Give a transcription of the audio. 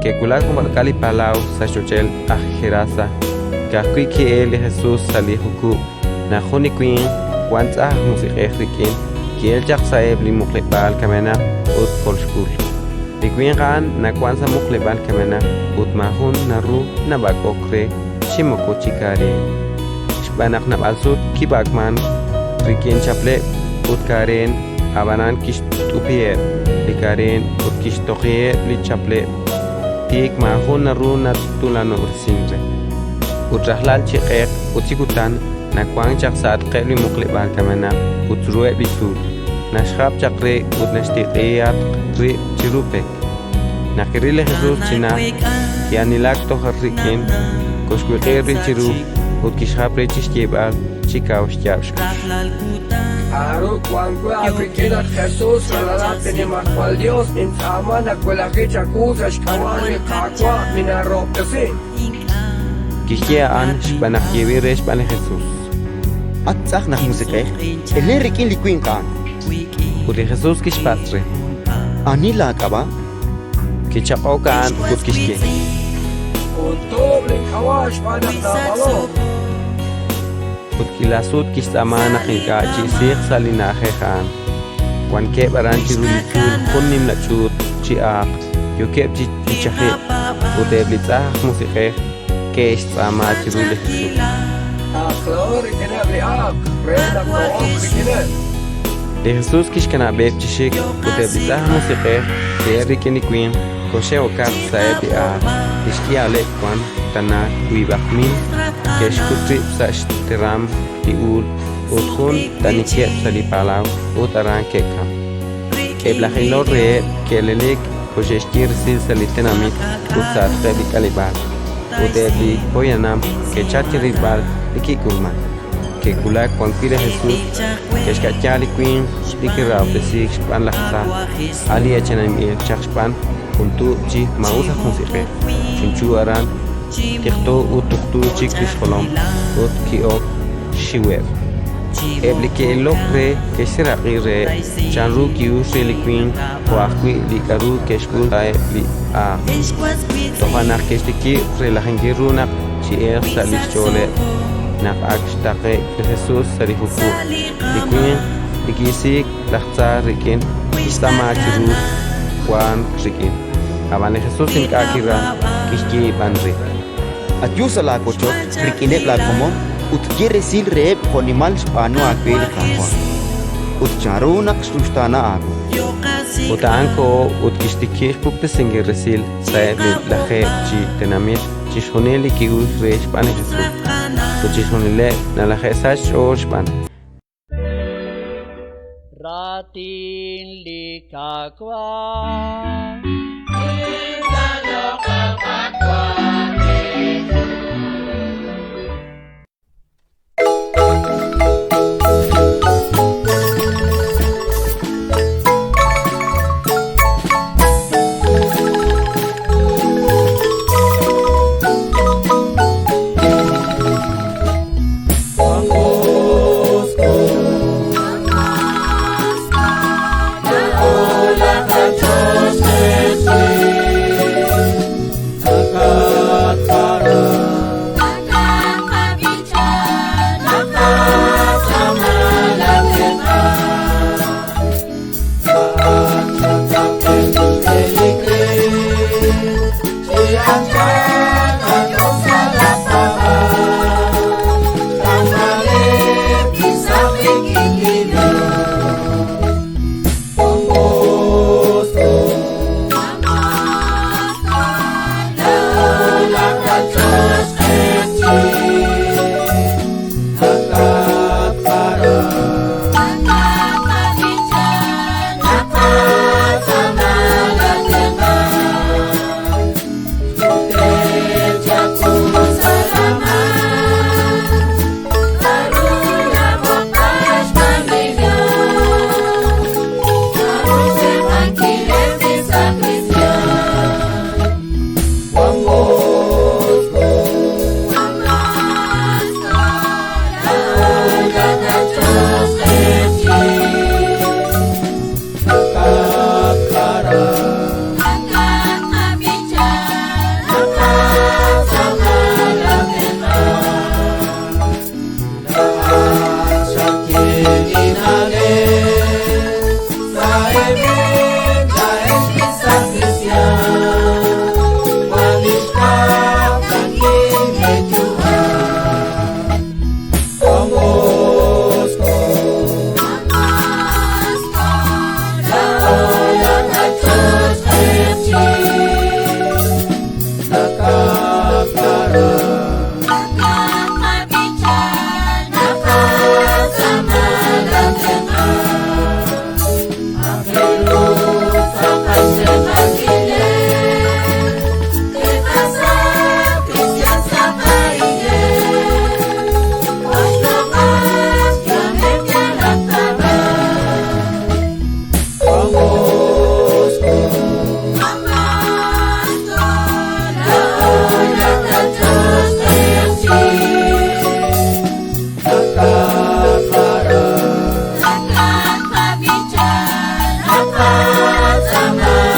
que culak malcali palau sa chochel ajerasa que que el Jesús salihuku na juni queen once musiqrikin que el jaxaeb li muqlebal kamena ut kolshkul li queen gan na kwanza muqlebal kamena ut mahun naru na bakokre shimoko chikare shbanak na balsut kibakman rikin chaple ut karen abanan kish tupier li karen ut kish toqie li chaple tik mahun naru na tulano ursinre utrahlal chiqeq utikutan na kwang chaqsat qebli muqlebal kamana utrue bisul nashab chaqre utnashtiqiyat ri chirupe nakirile Jesus china kianilak toharrikin koshkuqeri chiru utkishapre chishkebal chikaus yabsh Aro cuando afriquena Jesús la tenemos cual Dios en samana cuela que chacusa shkawani kakwa mina ropse Kishia an shbanak yeviresh bane Jesus. Atzach nach musiqeh, ele rikin likuin kan. Uri Jesus kishpatre. Anila kaba. Kichaqo kan kut kishke. Doble kawash banak na balo Kut kilasut kistamana kinka chisik salina khan. Wan ke baran chirulikul kunnim la chut chiaq. Yo kep chichahe. Uteblitza musiqeh. Que es ama chirule Jesus. Akhlor kenabli ak rena ko kenab De Jesus kishkana beb chishik utebizah musiqe keri keni queen koshe okar saebi a ishkia le kwan tana kuibakmin keshkutri sash teram diul utkun tanikiet salipalau utaran kekam eblahilor re kelelek kosheshkir sil salitenamit utsat tebi kalibal utebi poyanam que chachiribal ikikulman que kulak konfire Jesus que skachali queen dikirab de six pan lahsa ali echenam el chachpan kuntu chi mausa musiqe chunchu aran tikto utuktu chikrish kolom ut kiok shiweb eblike lokre que sera gire chanru kiu seliquin quaqui likaru keshkul li a tohana keshtiki relahengiruna chi er salichole nak akstaqe Jesus salihuku liquin likisik lahza rikin istama chiru wan rikin abane Jesus in kakira kishki banri Atyusala kochot, rikine la como, ut quiere sil reeb konimal spano aquel kamwa. Ut charunak sustana ago. Utanko utkishtikish pukte singeresil saebi lahe chi tenamit chishoneli ki resh pan Jesus uchishonele na lahe sach oshpan Ratin likakwa Hola, sama